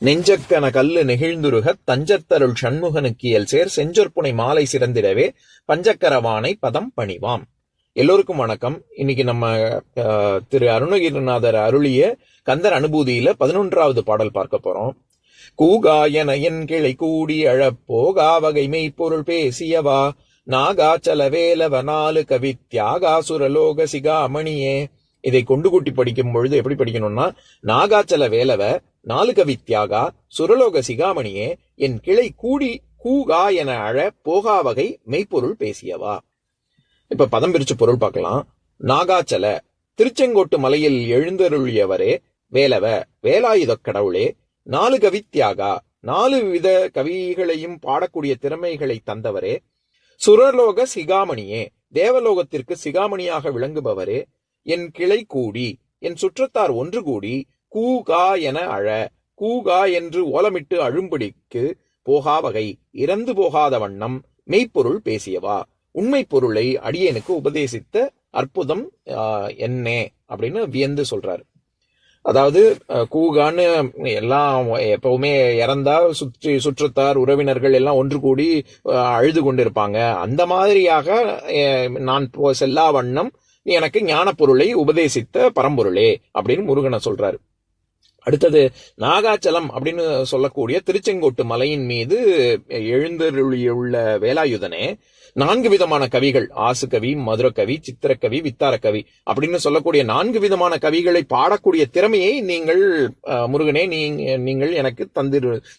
நெஞ்சக்கன கல்லு நெகிழ்ந்துருகத் தஞ்சத்தருள் சண்முகனுக்கியல் சேர் செஞ்சொற்புனை மாலை சிறந்திடவே பஞ்சக்கரவானை பதம் பணிவாம். எல்லோருக்கும் வணக்கம். இன்னைக்கு நம்ம திரு அருணகிரிநாதர் அருளிய கந்தர் அனுபூதியில 11வது பாடல் பார்க்க போறோம். கூகாயன என் கிளை கூடி அழப்போகா வகை மெய்ப்பொருள் பேசியவா நாகாச்சல வேலவ நாலு கவித்யாகா சுரலோக சிகாமணியே. இதை கொண்டு கூட்டி படிக்கும் பொழுது எப்படி படிக்கணும்னா, நாகாச்சல வேலவ நாலு கவித்யாகா சுரலோக சிகாமணியே என் கிளை கூடி கூகா என அழ போகா வகை மெய்ப்பொருள் பேசியவா. இப்ப பதம் பிரிச்சு பொருள் பார்க்கலாம். நாகாச்சல திருச்செங்கோட்டு மலையில் எழுந்தருளியவரே, வேலவ வேலாயுத கடவுளே, நாலு கவித்யாகா 4 வித கவிகளையும் பாடக்கூடிய திறமைகளை தந்தவரே, சுரலோக சிகாமணியே தேவலோகத்திற்கு சிகாமணியாக விளங்குபவரே, என் கிளை கூடி என் சுற்றத்தார் ஒன்று கூடி கூகா என அழ கூகா என்று ஓலமிட்டு அழும்படிக்கு போகா வகை இறந்து போகாத வண்ணம் மெய்ப்பொருள் பேசியவா, உண்மை பொருளை அடியேனுக்கு உபதேசித்த அற்புதம் என்னே அப்படின்னு வியந்து சொல்றாரு. அதாவது கூகான்னு எல்லாம் எப்பவுமே இறந்தா சுற்றத்தார் உறவினர்கள் எல்லாம் ஒன்று கூடி அழுது கொண்டிருப்பாங்க. அந்த மாதிரியாக நான் செல்லா வண்ணம் எனக்கு ஞான பொருளை உபதேசித்த பரம்பொருளே அப்படின்னு முருகனை சொல்றாரு. அடுத்தது நாகாச்சலம் அப்படின்னு சொல்லக்கூடிய திருச்செங்கோட்டு மலையின் மீது எழுந்தருளியுள்ள வேலாயுதனே, 4 விதமான கவிகள், ஆசுகவி, மதுரக்கவி, சித்திரக்கவி, வித்தாரக்கவி அப்படின்னு சொல்லக்கூடிய 4 விதமான கவிகளை பாடக்கூடிய திறமையை நீங்கள் முருகனே நீங்கள் எனக்கு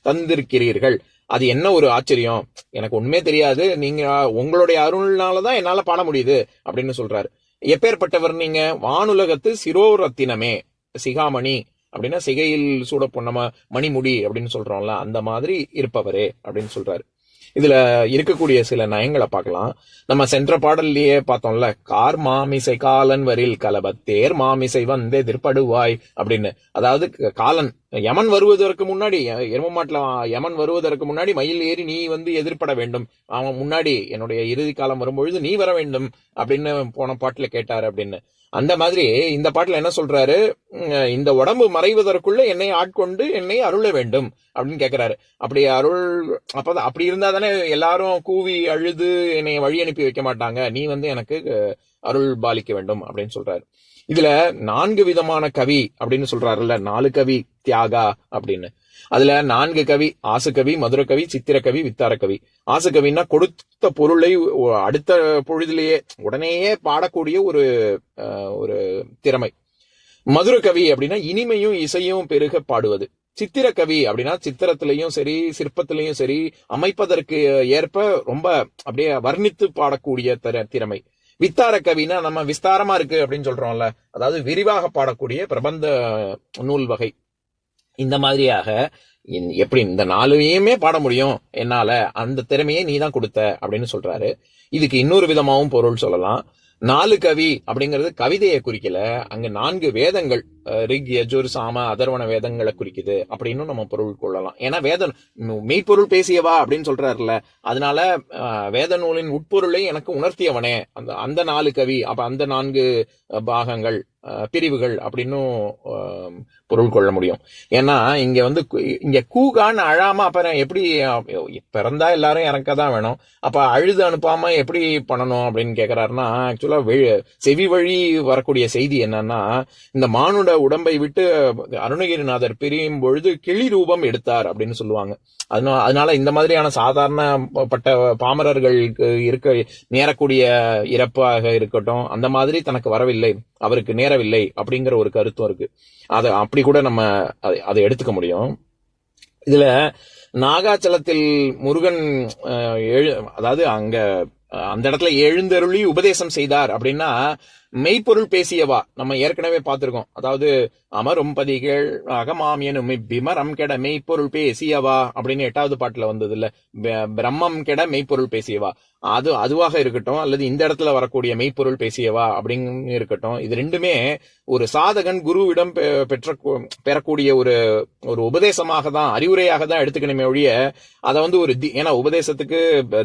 தந்திருக்கிறீர்கள். அது என்ன ஒரு ஆச்சரியம், எனக்கு ஒண்ணுமே தெரியாது, நீங்க உங்களுடைய அருள்னாலதான் என்னால பாட முடியுது அப்படின்னு சொல்றாரு. எப்பேற்பட்டவர் நீங்க? வானுலகத்து சிரோரத்தினமே, சிகாமணி அப்படின்னா சிகையில் சூட பொன்னம மணிமுடி அப்படின்னு சொல்றோம்ல, அந்த மாதிரி இருப்பவரே அப்படின்னு சொல்றாரு. இதுல இருக்கக்கூடிய சில நயங்களை பார்க்கலாம். நம்ம சென்ற பாடல்லையே பார்த்தோம்ல, கார் மாமிசை காலன் வரில் கலபத்தேர் மாமிசை வந்தே திருப்படுவாய் அப்படின்னு. அதாவது காலன் யமன் வருவதற்கு முன்னாடி, எரும மாட்டுல யமன் வருவதற்கு முன்னாடி மயில் ஏறி நீ எதிர்பட வேண்டும், அவன் முன்னாடி என்னுடைய இறுதி காலம் வரும்பொழுது நீ வர வேண்டும் அப்படின்னு போன பாட்டுல கேட்டாரு அப்படின்னு. அந்த மாதிரி இந்த பாட்டுல என்ன சொல்றாரு, இந்த உடம்பு மறைவதற்குள்ள என்னை ஆட்கொண்டு என்னை அருள வேண்டும் அப்படின்னு கேட்கிறாரு. அப்படி அப்படி இருந்தா தானே எல்லாரும் கூவி அழுது என்னை வழி அனுப்பி வைக்க மாட்டாங்க, நீ எனக்கு அருள் பாலிக்க வேண்டும் அப்படின்னு சொல்றாரு. இதுல 4 விதமான கவி அப்படின்னு சொல்றாருல்ல, 4 கவி தியாகா அப்படின்னு. அதுல 4 கவி, ஆசுகவி, மதுரக்கவி, சித்திரக்கவி, வித்தாரக்கவி. ஆசுகவின்னா கொடுத்த பொருளை அடுத்த பொழுதிலேயே உடனேயே பாடக்கூடிய ஒரு திறமை. மதுரக்கவி அப்படின்னா இனிமையும் இசையும் பெருக பாடுவது. சித்திரக்கவி அப்படின்னா சித்திரத்திலையும் சரி சிற்பத்திலையும் சரி அமைப்பதற்கு ஏற்ப ரொம்ப அப்படியே வர்ணித்து பாடக்கூடிய திறமை. வித்தார கவினா நம்ம விஸ்தாரமா இருக்கு அப்படின்னு சொல்றோம்ல, அதாவது விரிவாக பாடக்கூடிய பிரபந்த நூல் வகை. இந்த மாதிரியாக எப்படி இந்த 4ஐயுமே பாட முடியும் என்னால, அந்த திறமையை நீ தான் கொடுத்த அப்படின்னு சொல்றாரு. இதுக்கு இன்னொரு விதமாவும் பொருள் சொல்லலாம். 4 கவி அப்படிங்கிறது கவிதையை குறிக்கல, அங்க 4 வேதங்கள், ரிக், யஜுர், சாம, அதர்வண வேதங்களை குறிக்குது அப்படின்னு நம்ம பொருள் கொள்ளலாம். ஏன்னா வேதம் மெய்ப்பொருள் பேசியவா அப்படின்னு சொல்றாருல, அதனால வேத நூலின் உட்பொருளை எனக்கு உணர்த்தியவனே அந்த 4 கவி, அப்ப அந்த 4 பாகங்கள் பிரிவுகள் அப்படின்னும் பொருள் கொள்ள முடியும். ஏன்னா இங்க கூகான்னு அழாம அப்புறம் எப்படி பிறந்தா எல்லாரும் இறக்கதான் வேணும், அப்ப அழுது அனுப்பாம எப்படி பண்ணணும் அப்படின்னு கேக்குறாருன்னா, ஆக்சுவலா செவி வழி வரக்கூடிய செய்தி என்னன்னா, இந்த மானுட உடம்பை விட்டு அருணகிரிநாதர் பிரியும் பொழுது கிளி ரூபம் எடுத்தார் அப்படின்னு சொல்லுவாங்க. அதனால இந்த மாதிரியான சாதாரணப்பட்ட பாமரர்களுக்கு நேரக்கூடிய இறப்பாக இருக்கட்டும், அந்த மாதிரி தனக்கு வரவில்லை, அவருக்கு நேரவில்லை அப்படிங்கிற ஒரு கருத்தும் இருக்கு. அதை அப்படி கூட நம்ம அதை எடுத்துக்க முடியும். இதுல நாகாச்சலத்தில் முருகன் அதாவது அந்த இடத்துல எழுந்தருளி உபதேசம் செய்தார் அப்படின்னா, மெய்ப்பொருள் பேசியவா நம்ம ஏற்கனவே பார்த்திருக்கோம். அதாவது அமரும் பதிகள் அகமாமியனும் பிமரம் கெட மெய்ப்பொருள் பேசியவா அப்படின்னு 8வது பாட்டுல வந்தது இல்ல, பிரம்மம் கெட மெய்ப்பொருள் பேசியவா, அதுவாக இருக்கட்டும், அல்லது இந்த இடத்துல வரக்கூடிய மெய்ப்பொருள் பேசியவா அப்படின்னு இருக்கட்டும். இது ரெண்டுமே ஒரு சாதகன் குருவிடம் பெறக்கூடிய ஒரு உபதேசமாக தான், அறிவுரையாக தான் எடுத்துக்கணுமே ஒழிய அதை ஏன்னா உபதேசத்துக்கு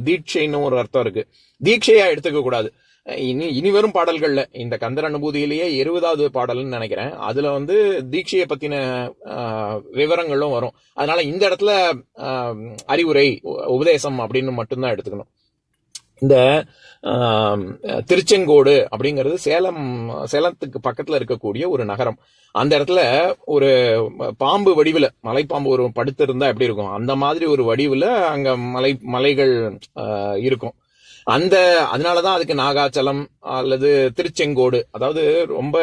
தீட்சைன்னு ஒரு அர்த்தம் இருக்கு, தீட்சையா எடுத்துக்க கூடாது. இனி வரும் பாடல்கள்ல இந்த கந்தர் அனுபூதியிலேயே 20வது பாடல்னு நினைக்கிறேன். அதுல தீட்சையை பத்தின விவரங்களும் வரும். அதனால இந்த இடத்துல அறிவுரை உபதேசம் அப்படின்னு மட்டும்தான் எடுத்துக்கணும். இந்த திருச்செங்கோடு அப்படிங்கிறது சேலத்துக்கு பக்கத்துல இருக்கக்கூடிய ஒரு நகரம். அந்த இடத்துல ஒரு பாம்பு வடிவுல, மலைப்பாம்பு ஒரு படுத்து இருந்தா எப்படி இருக்கும், அந்த மாதிரி ஒரு வடிவுல அங்க மலைகள் இருக்கும். அதனாலதான் அதுக்கு நாகாச்சலம் அல்லது திருச்செங்கோடு, அதாவது ரொம்ப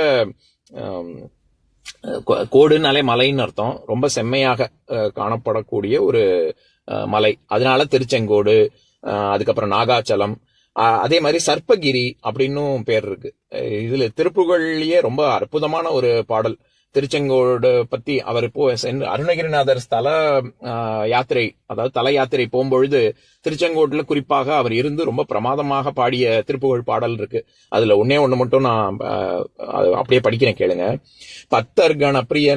கோடுனாலே மலைன்னு அர்த்தம், ரொம்ப செம்மையாக காணப்படக்கூடிய ஒரு மலை. அதனால திருச்செங்கோடு, அதுக்கப்புறம் நாகாச்சலம், அதே மாதிரி சர்ப்பகிரி அப்படின்னும் பேர் இருக்கு. இதுல திருப்புகழ்லயே ரொம்ப அற்புதமான ஒரு பாடல். திருச்செங்கோடு பத்தி அவர் இப்போ அருணகிரிநாதர் ஸ்தல யாத்திரை, அதாவது தல யாத்திரை போகும்பொழுது திருச்செங்கோட்டுல குறிப்பாக அவர் இருந்து ரொம்ப பிரமாதமாக பாடிய திருப்புகழ் பாடல் இருக்கு. அதுல ஒண்ணு மட்டும் நான் அப்படியே படிக்கிறேன், கேளுங்க. பத்தர்கண பிரிய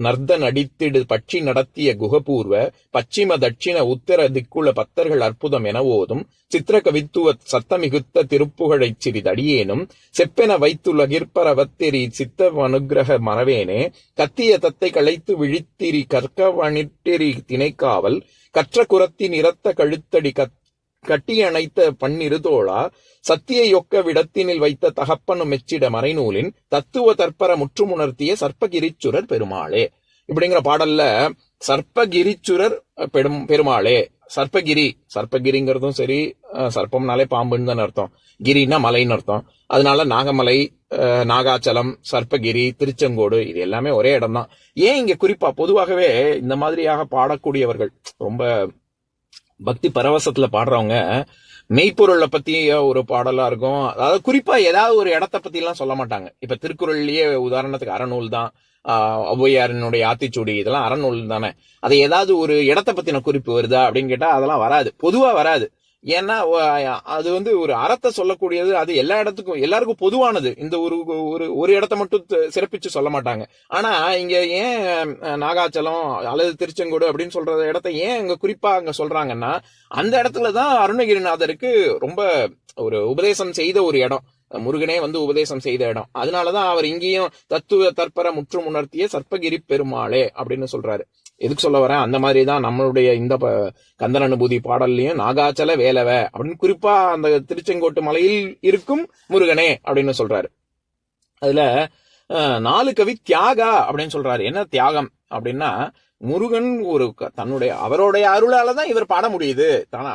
நர்தன் அடித்திடு பட்சி நடத்திய குகபூர்வ பச்சிம தட்சிண உத்தர திக்குள்ள பத்தர்கள் அற்புதம் என ஓதும் சித்திர கவித்துவ சத்தமிகுத்த திருப்புகழைச் சிறிதடியேனும் செப்பென வைத்துலகிற்பரவத்தெரி சித்த அனுகிரக மறவேனே கத்திய தத்தை களைத்து விழித்திரி கற்கவனிட்டெரி திணைக்காவல் கற்ற குரத்தின் இரத்த கழுத்தடி கட்டியணைத்த பன்னிருதோளா சத்திய யொக்க விடத்தினில் வைத்த தகப்பனு மெச்சிட மறைநூலின் தத்துவ தற்பர முற்றுமுணர்த்திய சர்ப்பகிரிச்சுரர் பெருமாளே. இப்படிங்கிற பாடல்ல சர்ப்பகிரிச்சுரர் பெருமாளே, சர்ப்பகிரிங்கிறதும் சரி, சர்ப்பம்னாலே பாம்புன்னு தானே அர்த்தம், கிரினா மலைன்னு அர்த்தம். அதனால நாகமலை, நாகாச்சலம், சர்ப்பகிரி, திருச்செங்கோடு இது எல்லாமே ஒரே இடம் தான். ஏன் இங்க குறிப்பா பொதுவாகவே இந்த மாதிரியாக பாடக்கூடியவர்கள், ரொம்ப பக்தி பரவசத்துல பாடுறவங்க, மெய்ப்பொருளை பத்தி ஒரு பாடலா இருக்கும். அதாவது குறிப்பா ஏதாவது ஒரு இடத்த பத்தி எல்லாம் சொல்ல மாட்டாங்க. இப்ப திருக்குறள்லயே உதாரணத்துக்கு அறநூல் தான், ஔவையாரினுடைய ஆத்திச்சூடி, இதெல்லாம் அறநூல் தானே. அதை ஏதாவது ஒரு இடத்த பத்தின குறிப்பு வருதா அப்படின்னு கேட்டா அதெல்லாம் வராது, பொதுவா வராது. ஏன்னா அது ஒரு அறத்தை சொல்லக்கூடியது, அது எல்லா இடத்துக்கும் எல்லாருக்கும் பொதுவானது. இந்த ஒரு இடத்த மட்டும் சிறப்பிச்சு சொல்ல மாட்டாங்க. ஆனா இங்க ஏன் நாகாச்சலம் அல்லது திருச்செங்கோடு அப்படின்னு சொல்ற இடத்த ஏன் இங்க குறிப்பா அங்க சொல்றாங்கன்னா, அந்த இடத்துலதான் அருணகிரிநாதருக்கு ரொம்ப ஒரு உபதேசம் செய்த ஒரு இடம், முருகனே உபதேசம் செய்த இடம். அதனாலதான் அவர் இங்கேயும் தத்துவ தற்பர முற்றும் உணர்த்திய சர்ப்பகிரி பெருமாளே அப்படின்னு சொல்றாரு. எதுக்கு சொல்ல வரேன், அந்த மாதிரிதான் நம்மளுடைய இந்த கந்தர் அனுபூதி பாடல்லையும் நாகாச்சல வேலவ அப்படின்னு குறிப்பா அந்த திருச்செங்கோட்டு மலையில் இருக்கும் முருகனே அப்படின்னு சொல்றாரு. அதுல 4 கவி தியாகா அப்படின்னு சொல்றாரு. என்ன தியாகம் அப்படின்னா, முருகன் அவருடைய அருளாலதான் இவர் பாட முடியுது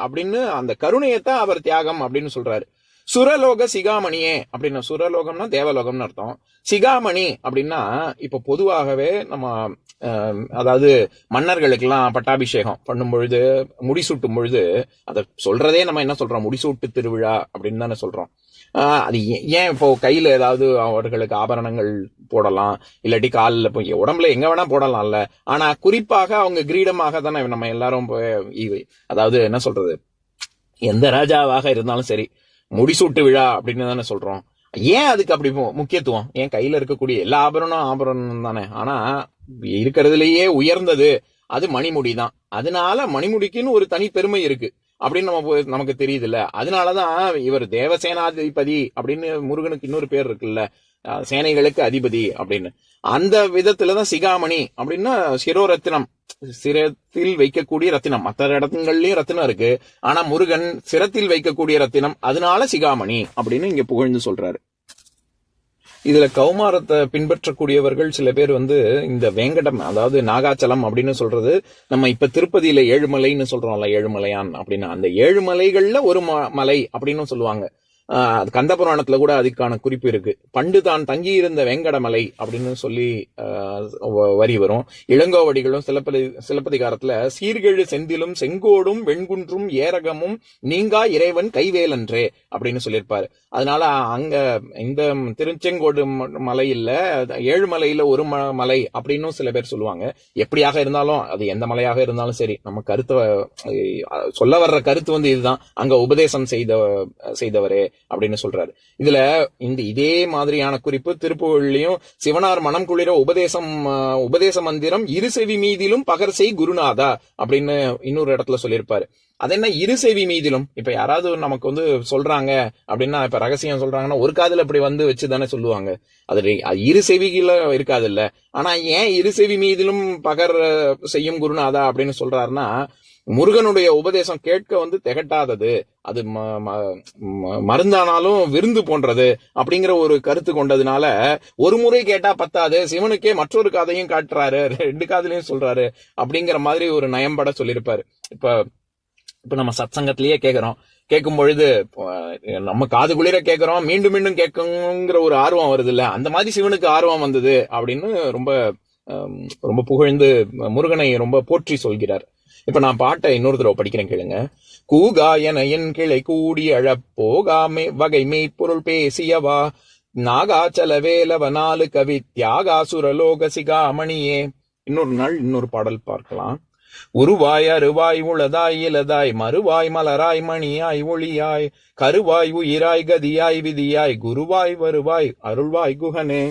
அப்படின்னு அந்த கருணையத்தான் அவர் தியாகம் அப்படின்னு சொல்றாரு. சுரலோக சிகாமணியே அப்படின்னா, சுரலோகம்னா தேவலோகம்னு அர்த்தம். சிகாமணி அப்படின்னா, இப்ப பொதுவாகவே நம்ம அதாவது மன்னர்களுக்கெல்லாம் பட்டாபிஷேகம் பண்ணும் பொழுது, முடிசூட்டும் பொழுது, அதை சொல்றதே நம்ம என்ன சொல்றோம், முடிசூட்டு திருவிழா அப்படின்னு தானே சொல்றோம். அது ஏன் இப்போ கையில ஏதாவது அவர்களுக்கு ஆபரணங்கள் போடலாம், இல்லாட்டி காலில் போய் உடம்புல எங்க வேணா போடலாம்ல. ஆனா குறிப்பாக அவங்க கிரீடமாக தானே நம்ம எல்லாரும் அதாவது என்ன சொல்றது, எந்த ராஜாவாக இருந்தாலும் சரி முடிசூட்டு விழா அப்படின்னு தானே சொல்றோம். ஏன் அதுக்கு அப்படி முக்கியத்துவம்? ஏன் கையில இருக்கக்கூடிய எல்லா ஆபரணம் தானே. ஆனா இருக்கிறதுலயே உயர்ந்தது அது மணிமுடி தான். அதனால மணிமுடிக்குன்னு ஒரு தனி பெருமை இருக்கு அப்படின்னு நமக்கு தெரியுது இல்ல. அதனாலதான் இவர் தேவசேனாதிபதி அப்படின்னு, முருகனுக்கு இன்னொரு பேர் இருக்குல்ல, சேனைகளுக்கு அதிபதி அப்படின்னு. அந்த விதத்துலதான் சிகாமணி அப்படின்னா சிரோரத்தினம், சிரத்தில் வைக்கக்கூடிய ரத்தினம். மற்ற இடத்துங்கள்லயும் ரத்தினம் இருக்கு, ஆனா முருகன் சிரத்தில் வைக்கக்கூடிய ரத்தினம், அதனால சிகாமணி அப்படின்னு இங்க புகழ்ந்து சொல்றாரு. இதுல கௌமாரத்தை பின்பற்றக்கூடியவர்கள் சில பேர் இந்த வேங்கடம், அதாவது நாகாச்சலம் அப்படின்னு சொல்றது, நம்ம இப்ப திருப்பதியில ஏழுமலைன்னு சொல்றோம்ல, ஏழுமலையான் அப்படின்னா, அந்த 7 மலைகள்ல ஒரு மலை அப்படின்னு சொல்லுவாங்க. கந்த புராணத்துல கூட அதுக்கான குறிப்பு இருக்கு. பண்டு தான் தங்கியிருந்த வேங்கடமலை அப்படின்னு சொல்லி வரி வரும். இளங்கோவடிகளும் சிலப்பதிகாரத்துல சீர்கெழு செந்திலும் செங்கோடும் வெண்குன்றும் ஏரகமும் நீங்கா இறைவன் கைவேலன்றே அப்படின்னு சொல்லியிருப்பாரு. அதனால அங்க இந்த திருச்செங்கோடு மலையில 7 மலையில ஒரு மலை அப்படின்னு சில பேர் சொல்லுவாங்க. எப்படியாக இருந்தாலும், அது எந்த மலையாக இருந்தாலும் சரி, நம்ம கருத்தை சொல்ல வர்ற கருத்து இதுதான். அங்க உபதேசம் செய்தவரே, அப்படின்னு சொல்றாரு. இதுல இதே மாதிரியான குறிப்பு திருப்புகழ்லயும் சிவனார் மனம் குளிர உபதேச மந்திரம் இருசெவி மீதிலும் பகர்செய் குருநாதா அப்படின்னு இன்னொரு இடத்துல சொல்லியிருப்பாரு. அது என்ன இருசெவி மீதிலும்? இப்ப யாராவது நமக்கு சொல்றாங்க அப்படின்னா, இப்ப ரகசியம் சொல்றாங்கன்னா ஒரு காதுல அப்படி வச்சுதானே சொல்லுவாங்க. அது இரு செவிகள இருக்காது இல்ல. ஆனா ஏன் இருசெவி மீதிலும் பகர் செய்யும் குருநாதா அப்படின்னு சொல்றாருன்னா, முருகனுடைய உபதேசம் கேட்க திகட்டாதது, அது மருந்தானாலும் விருந்து போன்றது அப்படிங்கிற ஒரு கருத்து கொண்டதுனால ஒரு முறை கேட்டா பத்தாது, சிவனுக்கே மற்றொரு காதையும் காட்டுறாரு, 2 காதுலயும் சொல்றாரு அப்படிங்கிற மாதிரி ஒரு நயம்பட சொல்லியிருப்பாரு. இப்ப நம்ம சத்சங்கத்திலேயே கேட்கும் பொழுது நம்ம காது குளிர கேட்கிறோம், மீண்டும் மீண்டும் கேட்குங்கிற ஒரு ஆர்வம் வருது இல்ல, அந்த மாதிரி சிவனுக்கு ஆர்வம் வந்தது அப்படின்னு ரொம்ப ரொம்ப புகழ்ந்து முருகனை ரொம்ப போற்றி சொல்கிறார். இப்ப நான் பாட்டை இன்னொரு தடவை படிக்கிறேன், கேளுங்க. கூகாயன என் கிளை கூடி அழப்போகாமே வகை மெய்ப்பொருள் பேசியவா நாகாச்சல வேலவ 4 கவி தியாகா சுரலோக சிகாமணியே. இன்னொரு நாள் இன்னொரு பாடல் பார்க்கலாம். உருவாய் அருவாய் உளதாய் இலதாய் மறுவாய் மலராய் மணியாய் ஒளியாய் கருவாய் உயிராய் கதியாய் விதியாய் குருவாய் வருவாய் அருள்வாய் குகனே.